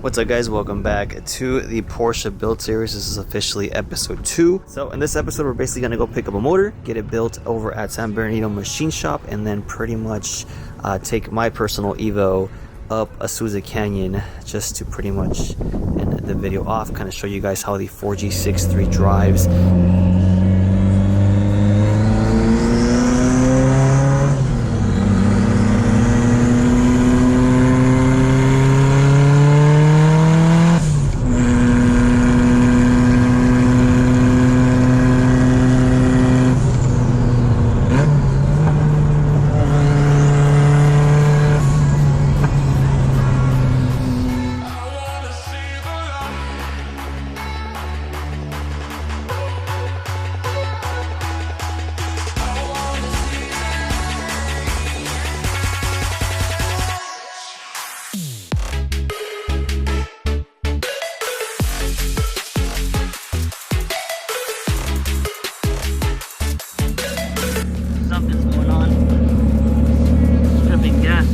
What's up guys, welcome back to the Porsche build series. This is officially episode 2. So in this episode we're basically going to go pick up a motor, get it built over at San Bernardino Machine Shop, and then pretty much take my personal Evo up Azusa Canyon just to pretty much end the video off, kind of show you guys how the 4G63 drives. Something's going on. Stripping gas.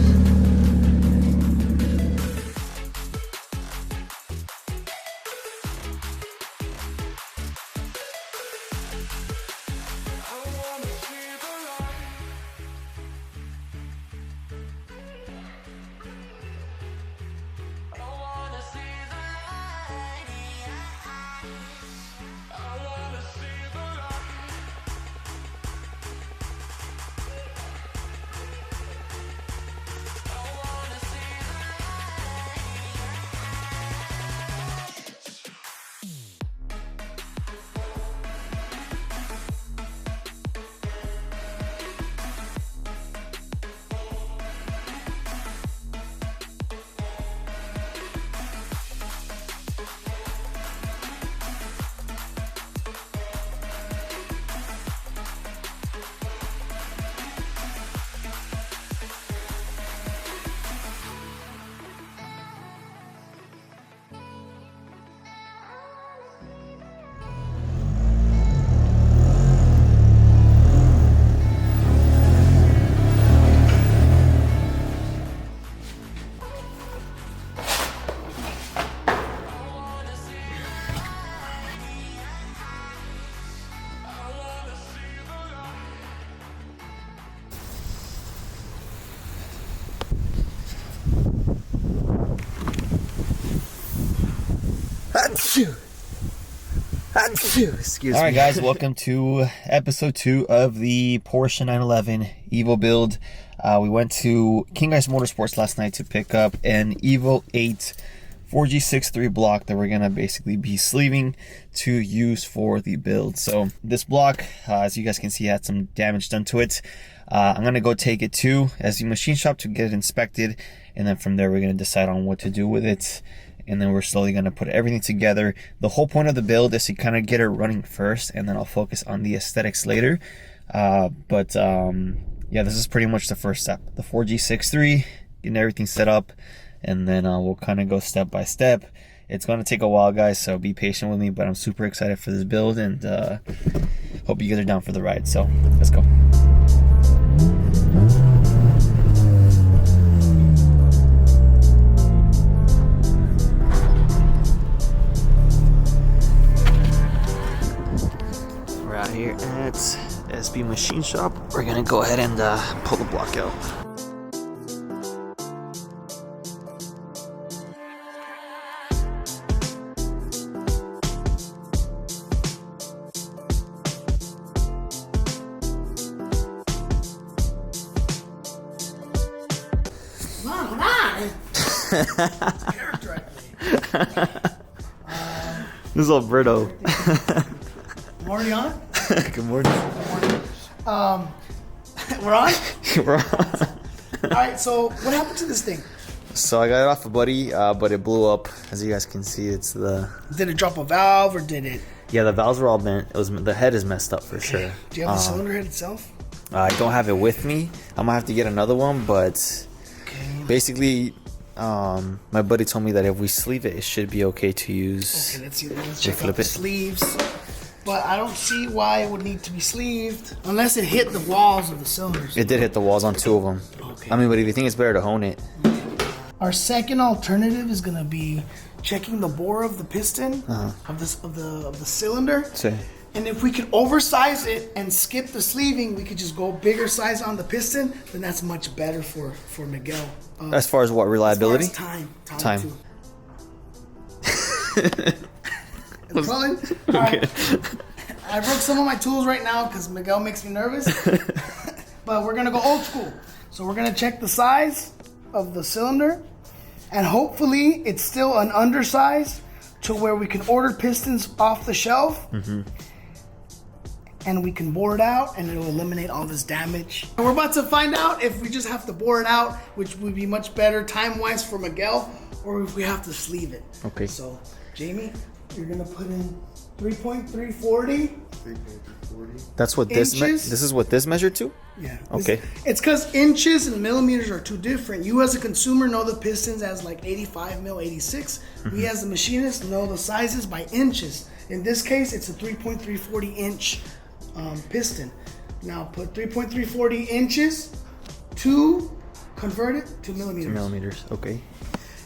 Excuse me. Alright guys, welcome to episode 2 of the Porsche 911 Evo build. We went to King Ice Motorsports last night to pick up an Evo 8 4G63 block that we're gonna basically be sleeving to use for the build. So this block, as you guys can see, had some damage done to it. I'm gonna go take it to the machine shop to get it inspected, and then from there we're gonna decide on what to do with it. And then we're slowly going to put everything together. The whole point of the build is to kind of get it running first, and then I'll focus on the aesthetics later. Yeah, this is pretty much the first step. The 4G63, getting everything set up, and then we'll kind of go step by step. It's going to take a while, guys, so be patient with me, but I'm super excited for this build, and hope you guys are down for the ride. So let's go. Here at SB Machine Shop, we're gonna go ahead and pull the block out. Come on! Character This is Alberto. Already on? Good morning. We're on? We're on. Alright, so what happened to this thing? So I got it off a buddy, but it blew up. As you guys can see, it's the... Did it drop a valve or did it... Yeah, the valves were all bent. The head is messed up for sure. Do you have the cylinder head itself? I don't have it with me. I'm gonna have to get another one, but basically, my buddy told me that if we sleeve it, it should be okay to use. Okay, let's see. Let's check out the sleeves. But I don't see why it would need to be sleeved unless it hit the walls of the cylinders. It did hit the walls on 2 of them. Okay. I mean, but if you think it's better to hone it. Our second alternative is gonna be checking the bore of the piston of the cylinder. Say. And if we could oversize it and skip the sleeving, we could just go bigger size on the piston. Then that's much better for Miguel. As far as what, reliability? As far as time. Too. All right. I broke some of my tools right now because Miguel makes me nervous. But we're gonna go old school. So we're gonna check the size of the cylinder, and hopefully it's still an undersize to where we can order pistons off the shelf. And we can bore it out and it'll eliminate all this damage. And we're about to find out if we just have to bore it out, which would be much better time-wise for Miguel, or if we have to sleeve it. Okay. So, Jamie, you're gonna put in 3.340. That's what this is what this measured to? Yeah. Okay. It's because inches and millimeters are too different. You as a consumer know the pistons as like 85 mil, 86. We as a machinist know the sizes by inches. In this case, it's a 3.340 inch piston. Now put 3.340 inches to convert it to millimeters. Millimeters, okay.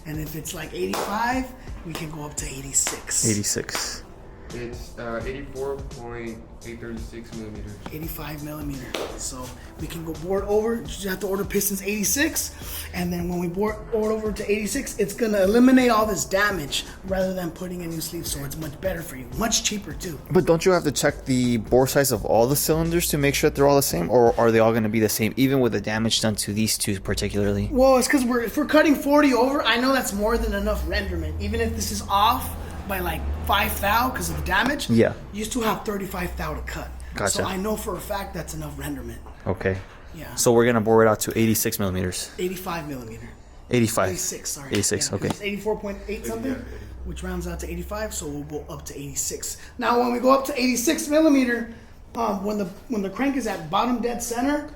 And if it's like 85, we can go up to 86. 86. It's 84.836 millimeters. 85 millimeter. So we can go board over. You just have to order pistons 86. And then when we board over to 86, it's going to eliminate all this damage rather than putting a new sleeve. So it's much better for you. Much cheaper too. But don't you have to check the bore size of all the cylinders to make sure that they're all the same? Or are they all going to be the same, even with the damage done to these two particularly? Well, it's because if we're cutting 40 over, I know that's more than enough renderment. Even if this is off by like 5 thou because of the damage, yeah, you still have 35 thou to cut. Gotcha. So I know for a fact that's enough renderment. Okay. Yeah. So we're gonna bore it out to 86 millimeters. 85 millimeter. 85. 86, sorry. 86, yeah, okay. It's 84.8 something, which rounds out to 85, so we'll go up to 86. Now, when we go up to 86 millimeter, when the crank is at bottom dead center,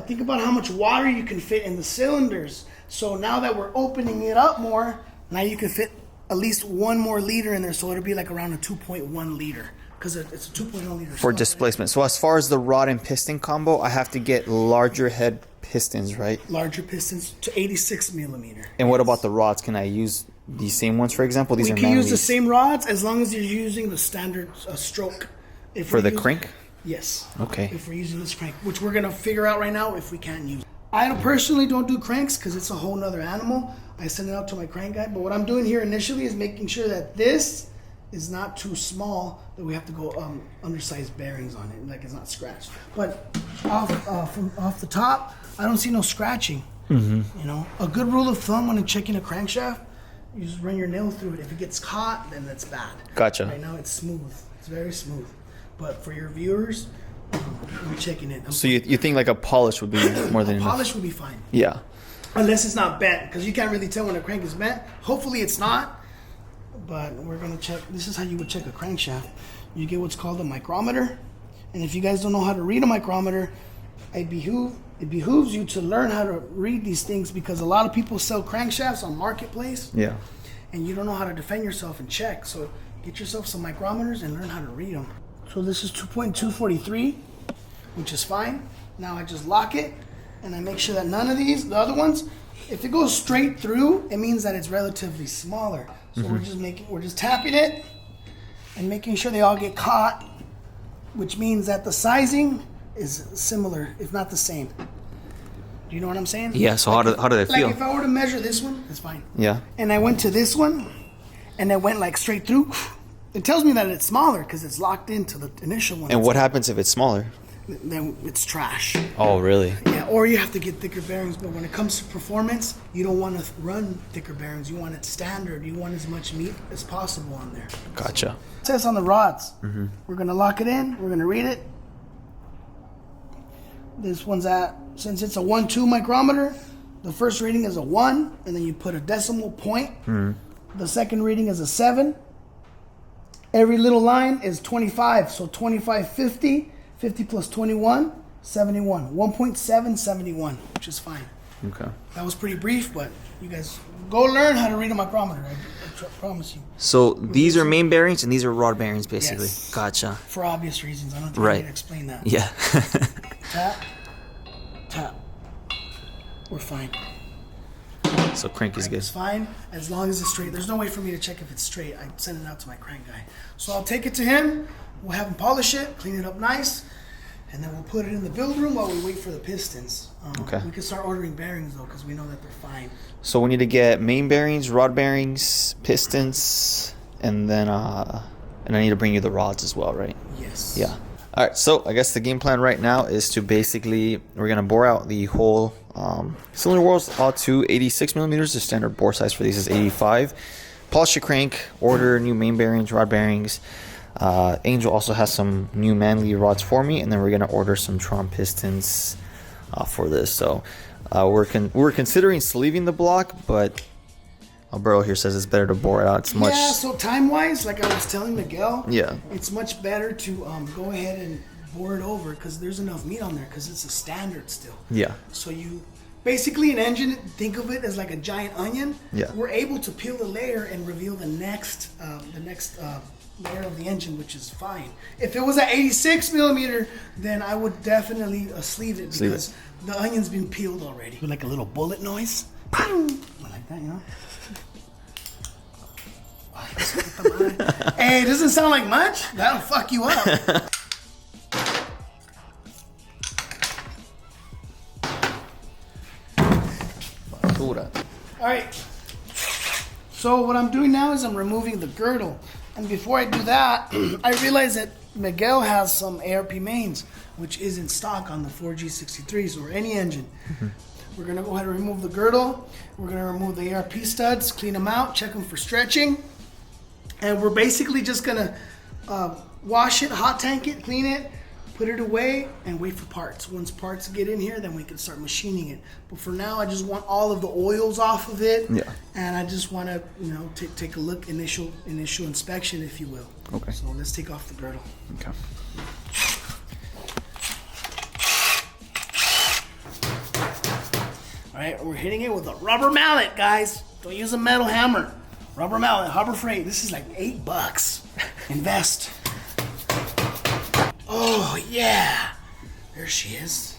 think about how much water you can fit in the cylinders. So now that we're opening it up more, now you can fit at least one more liter in there, so it'll be like around a 2.1 liter because it's a 2.1 liter for displacement. So as far as the rod and piston combo, I have to get larger head pistons, right? Larger pistons to 86 millimeter. And what about the rods? Can I use these same ones, for example? These we are can use the Manleys. same rods as long as you're using the standard stroke. If For we're the using- crank? Yes. Okay. If we're using this crank, which we're gonna figure out right now if we can use. I personally don't do cranks because it's a whole nother animal. I send it out to my crank guy. But what I'm doing here initially is making sure that this is not too small that we have to go undersized bearings on it, like it's not scratched. But off the top, I don't see no scratching. You know, a good rule of thumb when checking a crankshaft, you just run your nail through it. If it gets caught, then that's bad. Gotcha. Right now it's smooth. It's very smooth. But for your viewers, we're checking it. So you think like a polish would be more than enough? Polish would be fine. Yeah. Unless it's not bent, because you can't really tell when a crank is bent. Hopefully it's not. But we're gonna check. This is how you would check a crankshaft. You get what's called a micrometer. And if you guys don't know how to read a micrometer, it behooves you to learn how to read these things, because a lot of people sell crankshafts on Marketplace. Yeah. And you don't know how to defend yourself and check. So get yourself some micrometers and learn how to read them. So this is 2.243, which is fine. Now I just lock it and I make sure that none of these, the other ones, if it goes straight through, it means that it's relatively smaller. So we're just tapping it and making sure they all get caught, which means that the sizing is similar, if not the same. Do you know what I'm saying? Yeah, so how do they feel? Like if I were to measure this one, it's fine. Yeah. And I went to this one and it went like straight through. It tells me that it's smaller because it's locked into the initial one. And what happens if it's smaller? Then it's trash. Oh, really? Yeah, or you have to get thicker bearings. But when it comes to performance, you don't want to run thicker bearings. You want it standard. You want as much meat as possible on there. Gotcha. It says on the rods. We're going to lock it in. We're going to read it. This one's at, since it's a 1-2 micrometer, the first reading is a 1, and then you put a decimal point. The second reading is a 7. Every little line is 25, so 25, 50, 50 plus 21, 71. 1.771, which is fine. Okay. That was pretty brief, but you guys go learn how to read a micrometer. I promise you. So these are main bearings and these are rod bearings, basically. Yes. Gotcha. For obvious reasons. I don't think I need to explain that. Yeah. Tap, tap. We're fine. So crank is good. It's fine as long as it's straight. There's no way for me to check if it's straight. I send it out to my crank guy. So I'll take it to him. We'll have him polish it, clean it up nice, and then we'll put it in the build room while we wait for the pistons. Okay. We can start ordering bearings though, because we know that they're fine. So we need to get main bearings, rod bearings, pistons, and then I need to bring you the rods as well, right? Yes. Yeah. All right. So I guess the game plan right now is to basically we're gonna bore out the whole cylinder walls all to 86 millimeters. The standard bore size for these is 85. Polish the crank. Order new main bearings, rod bearings. Angel also has some new Manly rods for me, and then we're gonna order some Tron pistons for this. So we're considering sleeving the block, but Alberto here says it's better to bore it out. It's much. Yeah. So time wise, like I was telling Miguel, Yeah. it's much better to go ahead and bore it over because there's enough meat on there because it's a standard still. Yeah. So you basically an engine. Think of it as like a giant onion. Yeah. We're able to peel the layer and reveal the next layer of the engine, which is fine. If it was at 86 millimeter, then I would definitely sleeve it because the onion's been peeled already. Like a little bullet noise. Like that, you know? Hey, it doesn't sound like much. That'll fuck you up. All right. So what I'm doing now is I'm removing the girdle. And before I do that, I realize that Miguel has some ARP mains, which is in stock on the 4G63s or any engine. Mm-hmm. We're going to go ahead and remove the girdle. We're going to remove the ARP studs, clean them out, check them for stretching. And we're basically just going to wash it, hot tank it, clean it, put it away, and wait for parts. Once parts get in here, then we can start machining it. But for now, I just want all of the oils off of it. Yeah. And I just want to, take a look, initial inspection, if you will. Okay. So let's take off the girdle. Okay. All right, we're hitting it with a rubber mallet, guys. Don't use a metal hammer. Rubber mallet, Harbor Freight. This is like $8. Invest. Oh yeah, there she is.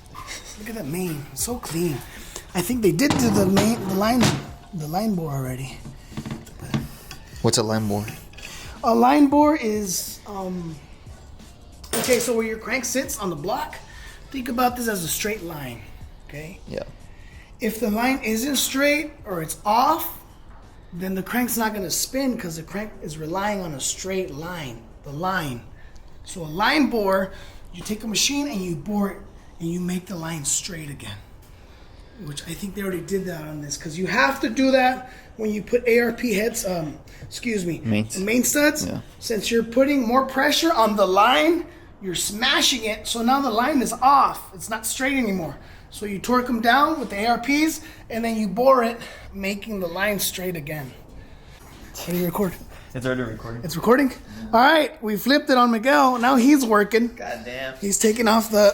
Look at that mane, so clean. I think they did do the line bore already. What's a line bore? A line bore is okay. So where your crank sits on the block, think about this as a straight line. Okay. Yeah. If the line isn't straight or it's off, then the crank's not going to spin because the crank is relying on a straight line, the line. So a line bore, you take a machine and you bore it and you make the line straight again. Which I think they already did that on this because you have to do that when you put ARP heads, main studs. Yeah. Since you're putting more pressure on the line, you're smashing it. So now the line is off. It's not straight anymore. So you torque them down with the ARPs and then you bore it, making the line straight again. Ready to record? It's already recording. It's recording? All right, we flipped it on Miguel. Now he's working. Goddamn. He's taking off the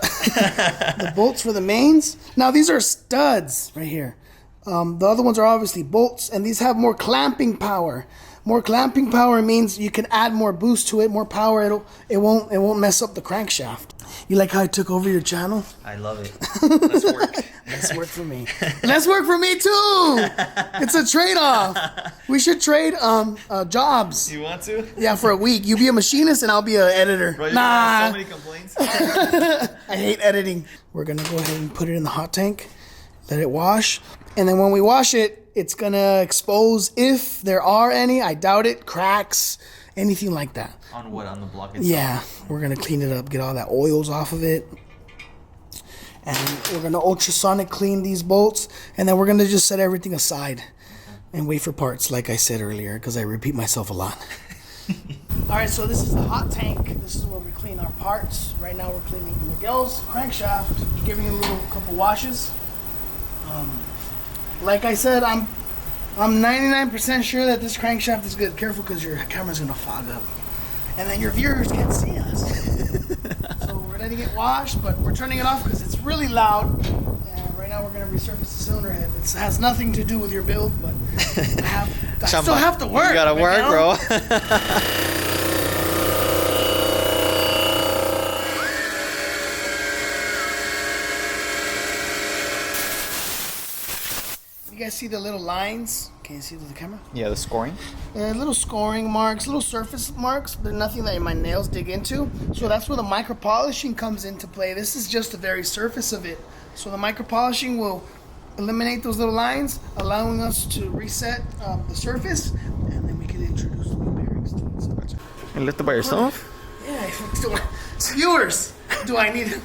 the bolts for the mains. Now these are studs right here. The other ones are obviously bolts, and these have more clamping power. More clamping power means you can add more boost to it, more power. It won't mess up the crankshaft. You like how I took over your channel? I love it. Let's work. Let's work for me. Let's work for me too. It's a trade-off. We should trade jobs. You want to? Yeah, for a week. You be a machinist and I'll be an editor. Bro, nah. so many complaints. I hate editing. We're gonna go ahead and put it in the hot tank, let it wash, and then when we wash it, it's gonna expose, if there are any, I doubt it, cracks, anything like that. On what? On the block itself? Yeah, we're gonna clean it up, get all that oils off of it. And we're gonna ultrasonic clean these bolts, and then we're gonna just set everything aside and wait for parts, like I said earlier, because I repeat myself a lot. All right, so this is the hot tank. This is where we clean our parts. Right now we're cleaning Miguel's crankshaft, giving it a couple washes. Like I said, I'm 99% sure that this crankshaft is good. Careful, because your camera's gonna fog up, and then your viewers can't see us. So we're letting it wash, but we're turning it off because it's really loud. And right now we're gonna resurface the cylinder head. It has nothing to do with your build, but I still have to work. You gotta work, bro. You guys see the little lines? Can you see the camera? Yeah, the scoring. Little scoring marks, little surface marks. They're nothing that my nails dig into. So that's where the micro polishing comes into play. This is just the very surface of it. So the micro polishing will eliminate those little lines, allowing us to reset the surface, and then we can introduce the new bearings to it. So, You lift it by yourself? yeah, viewers, do I need it?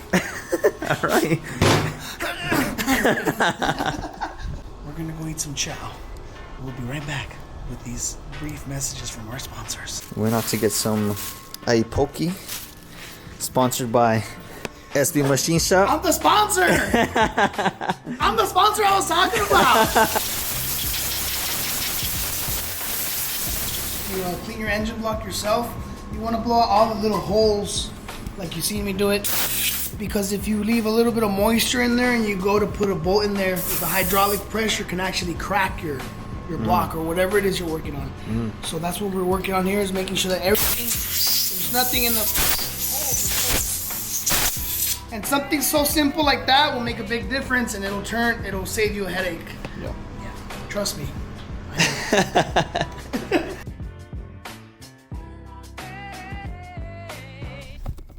All right. We're gonna go eat some chow. We'll be right back with these brief messages from our sponsors. We're out to get some aipoki, sponsored by SB Machine Shop. I'm the sponsor! I'm the sponsor I was talking about! You clean your engine block yourself. You want to blow out all the little holes like you seen me do it. Because if you leave a little bit of moisture in there and you go to put a bolt in there, the hydraulic pressure can actually crack your block or whatever it is you're working on. So that's what we're working on here, is making sure that everything, there's nothing in the... And something so simple like that will make a big difference, and it'll save you a headache. Yeah. Yeah, trust me.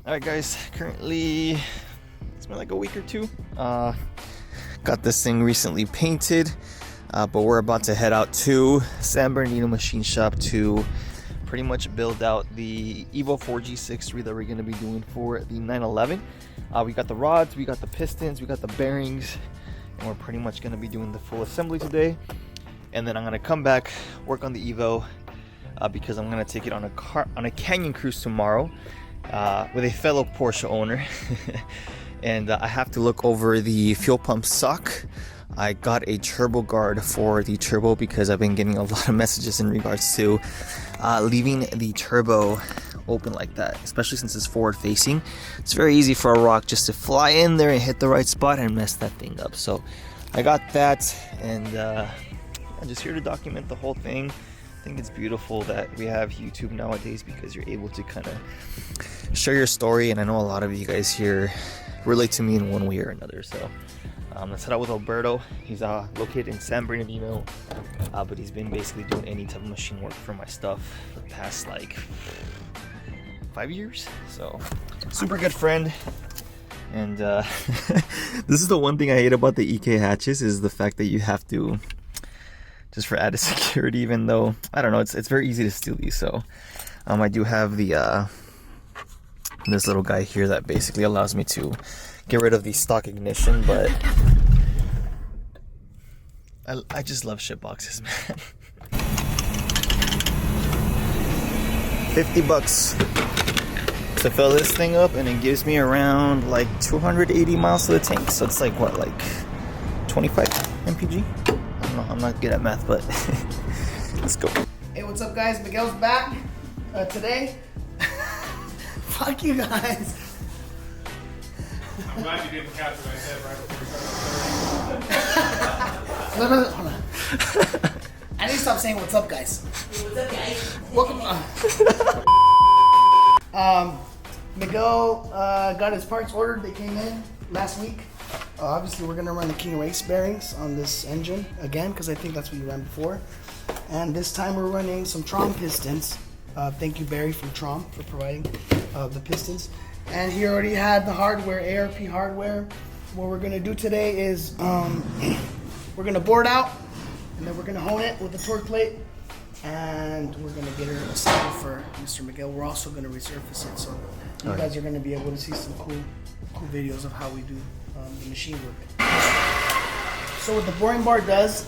Alright guys, currently it's been like a week or two. Got this thing recently painted, but we're about to head out to San Bernardino Machine Shop to pretty much build out the Evo 4G63 that we're going to be doing for the 911. We got the rods, we got the pistons, we got the bearings, and we're pretty much going to be doing the full assembly today. And then I'm going to come back, work on the Evo, because I'm going to take it on a canyon cruise tomorrow with a fellow Porsche owner. And I have to look over the fuel pump sock. I got a turbo guard for the turbo because I've been getting a lot of messages in regards to leaving the turbo open like that, especially since it's forward facing. It's very easy for a rock just to fly in there and hit the right spot and mess that thing up. So I got that, and I'm just here to document the whole thing. I think it's beautiful that we have YouTube nowadays because you're able to kind of share your story, and I know a lot of you guys here relate to me in one way or another. So let's head out with Alberto. He's located in San Bernardino, but he's been basically doing any type of machine work for my stuff for the past like 5 years. So super good friend. And this is the one thing I hate about the EK hatches, is the fact that you have to, just for added security, even though I don't know, it's very easy to steal these. So I do have the this little guy here that basically allows me to get rid of the stock ignition, but I just love shit boxes, man. $50 to fill this thing up, and it gives me around like 280 miles to the tank. So it's like what, like 25 mpg? I don't know, I'm not good at math, but let's go. Hey, what's up guys? Miguel's back today. Fuck you guys. I'm glad you didn't catch what I said right before we started. No, hold on. I need to stop saying what's up guys. What's up guys? Welcome. Miguel got his parts ordered. They came in last week. Obviously we're gonna run the King Race bearings on this engine again, because I think that's what you ran before. And this time we're running some Trom pistons. Thank you, Barry from Trom, for providing the pistons. And he already had the hardware, ARP hardware. What we're gonna do today is we're gonna bore it out, and then we're gonna hone it with the torque plate, and we're gonna get it assembled for Mr. Miguel. We're also gonna resurface it, so you guys are gonna be able to see some cool videos of how we do the machine work. So what the boring bar does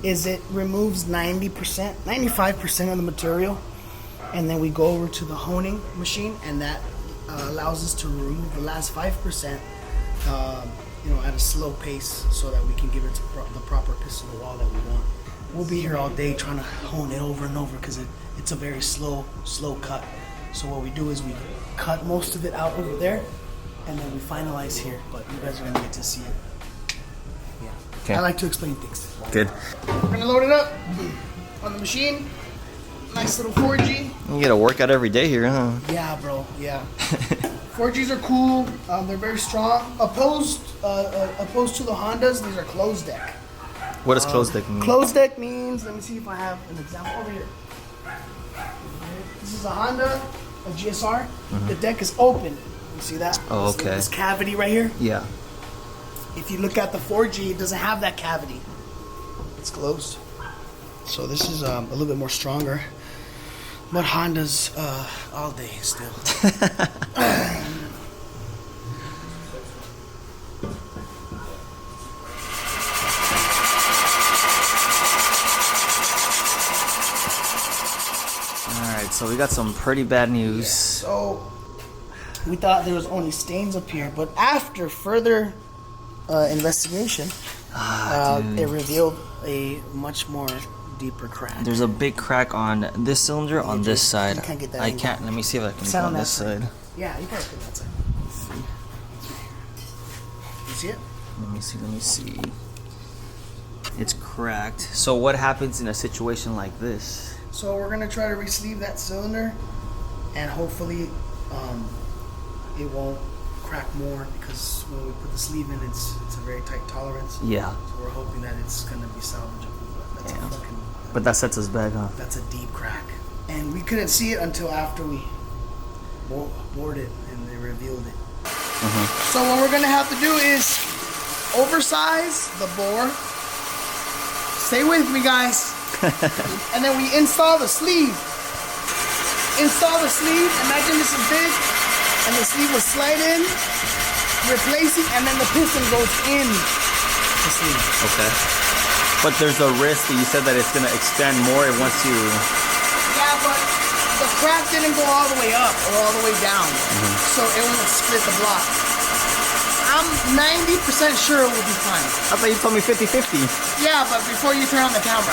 is it removes 90%, 95% of the material, and then we go over to the honing machine, and that allows us to remove the last 5%, at a slow pace, so that we can give it the proper piston to wall that we want. We'll be here all day trying to hone it over and over because it's a very slow cut. So what we do is we cut most of it out over there, and then we finalize here. But you guys are gonna get to see it. Yeah. Okay. I like to explain things. Good. We're gonna load it up on the machine. Nice little 4G. You get a workout every day here, huh? Yeah, bro. Yeah. 4Gs are cool. They're very strong. Opposed to the Hondas, these are closed deck. What does closed deck mean? Closed deck means, let me see if I have an example over here. This is a Honda, a GSR. The deck is open. You see that? Oh, okay. This cavity right here. Yeah. If you look at the 4G, it doesn't have that cavity. It's closed. So this is a little bit more stronger. But Honda's all day still. Alright, so we got some pretty bad news. So we thought there was only stains up here, but after further investigation, it revealed a much more deeper crack. There's a big crack on this cylinder on this side. You can't get that I angle. can't. Let me see if I can Sit get on on that this side. Yeah, you gotta put that side. You see it? Let me see. It's cracked. So what happens in a situation like this? So we're gonna try to re-sleeve that cylinder, and hopefully it won't crack more, because when we put the sleeve in, it's a very tight tolerance. Yeah. So we're hoping that it's gonna be salvageable. But that's Yeah. a fucking. But that sets us back, huh? That's a deep crack, and we couldn't see it until after we bored it and they revealed it. So what we're gonna have to do is oversize the bore. Stay with me, guys. And then we install the sleeve. Install the sleeve. Imagine this is big, and the sleeve will slide in, replace it, and then the piston goes in the sleeve. Okay. But there's a risk that you said that it's gonna expand more once you. Yeah, but the crack didn't go all the way up or all the way down, so it won't split the block. I'm 90% sure it will be fine. I thought you told me 50-50. Yeah, but before you turn on the camera.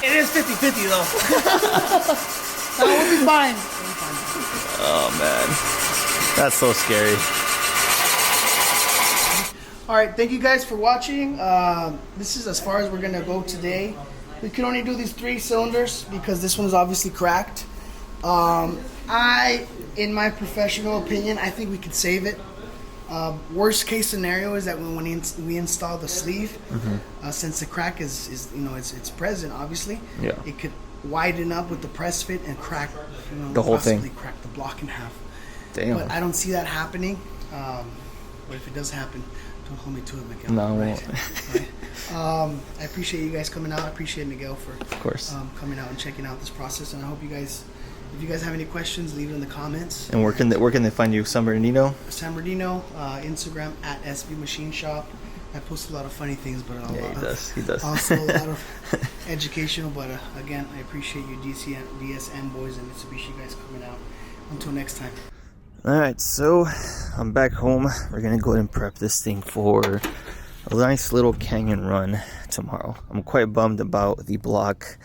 It is 50-50 though. That will be fine. It'll be fine. Oh man, that's so scary. Alright, thank you guys for watching. This is as far as we're gonna go today. We can only do these 3 cylinders because this one's obviously cracked. In my professional opinion, I think we could save it. Worst case scenario is that when we install the sleeve, since the crack is it's present, obviously, Yeah. it could widen up with the press fit and crack, The whole thing. possibly crack the block in half. Damn. But I don't see that happening. But if it does happen, don't hold me to it, Miguel. No, I won't. Right? I appreciate you guys coming out. I appreciate Miguel for Of course. coming out and checking out this process. And I hope you guys, if you guys have any questions, leave it in the comments. And where can they find you? San Bernardino? San Bernardino, Instagram at SB Machine Shop. I post a lot of funny things, but Yeah, he does. also a lot of educational. But again, I appreciate you, DSM boys and Mitsubishi guys coming out. Until next time. Alright, so I'm back home. We're gonna go ahead and prep this thing for a nice little canyon run tomorrow. I'm quite bummed about the block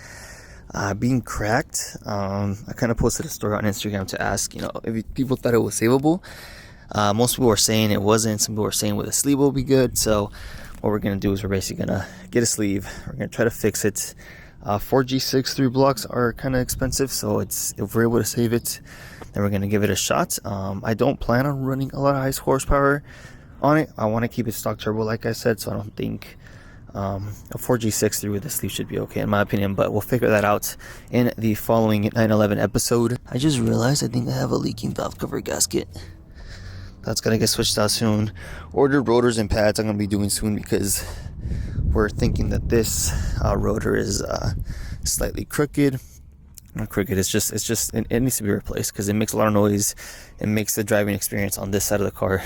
being cracked. I kind of posted a story on Instagram to ask, if people thought it was savable. Most people were saying it wasn't. Some people were saying with a sleeve will be good. So what we're gonna do is we're basically gonna get a sleeve. We're gonna try to fix it. 4G6 3 blocks are kind of expensive, so if we're able to save it, then we're gonna give it a shot. I don't plan on running a lot of high horsepower on it. I want to keep it stock turbo, like I said, so I don't think a 4G6 3 with the sleeve should be okay in my opinion, but we'll figure that out in the following 911 episode. I just realized I think I have a leaking valve cover gasket. That's gonna get switched out soon. Ordered rotors and pads I'm gonna be doing soon because we're thinking that this rotor is slightly crooked. Not crooked, it needs to be replaced because it makes a lot of noise. It makes the driving experience on this side of the car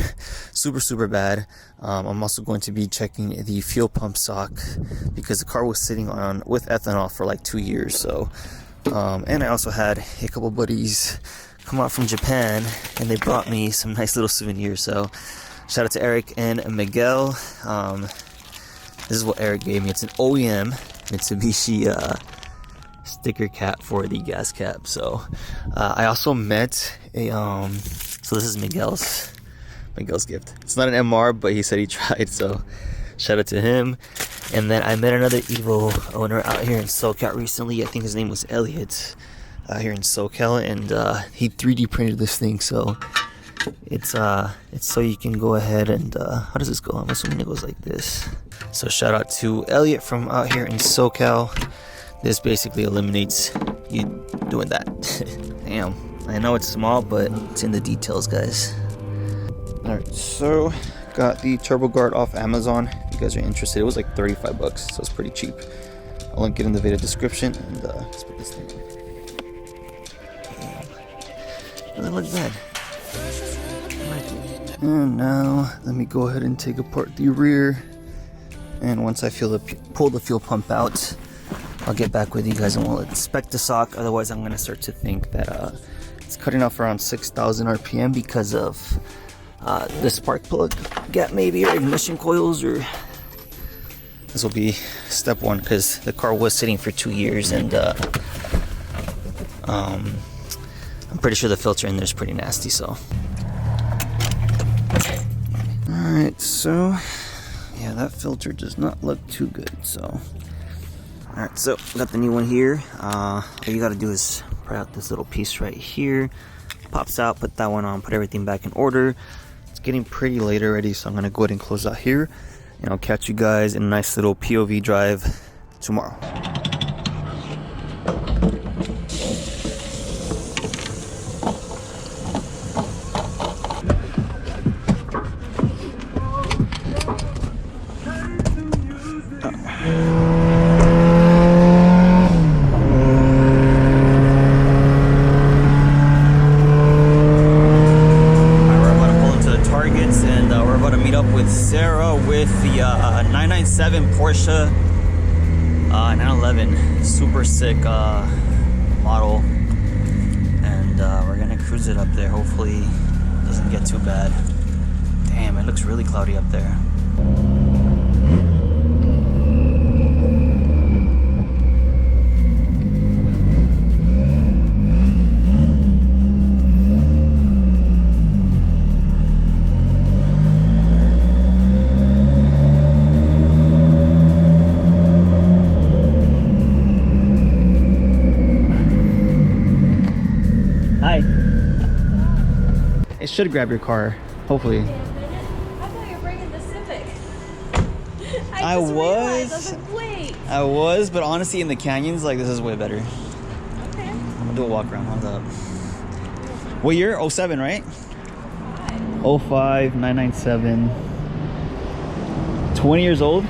super bad. I'm also going to be checking the fuel pump sock because the car was sitting on with ethanol for like 2 years. So and I also had a couple buddies come out from Japan and they brought me some nice little souvenirs. So shout out to Eric and Miguel. This is what Eric gave me. It's an OEM Mitsubishi sticker cap for the gas cap. So I also met a so this is Miguel's gift. It's not an MR, but he said he tried, so shout out to him. And then I met another Evo owner out here in SoCal recently. I think his name was Elliot, here in SoCal, and he 3D printed this thing. So it's so you can go ahead and how does this go? I'm assuming it goes like this. So shout out to Elliot from out here in SoCal. This basically eliminates you doing that. Damn, I know it's small, but it's in the details, guys. Alright, so got the Turbo Guard off Amazon. If you guys are interested, it was like 35 bucks, so it's pretty cheap. I'll link it in the video description, and let's put this thing on. Doesn't look bad. And now let me go ahead and take apart the rear. And once I pull the fuel pump out, I'll get back with you guys and we'll inspect the sock. Otherwise, I'm gonna start to think that it's cutting off around 6,000 RPM because of the spark plug gap, maybe, or ignition coils, or this will be step one because the car was sitting for 2 years, and I'm pretty sure the filter in there is pretty nasty. So, all right, so yeah, that filter does not look too good. So. Alright, so got the new one here. All you gotta do is pry out this little piece right here. Pops out, put that one on, put everything back in order. It's getting pretty late already, so I'm gonna go ahead and close out here. And I'll catch you guys in a nice little POV drive tomorrow. Porsche 911, super sick model, and we're gonna cruise it up there. Hopefully it doesn't get too bad. Damn, it looks really cloudy up there. It should grab your car, hopefully. I thought you were bringing the Civic. I was like, wait. I was, but honestly, in the canyons, like, this is way better. Okay. I'm gonna do a walk around. Hold up. What year? 07, right? 05, 997. 20 years old.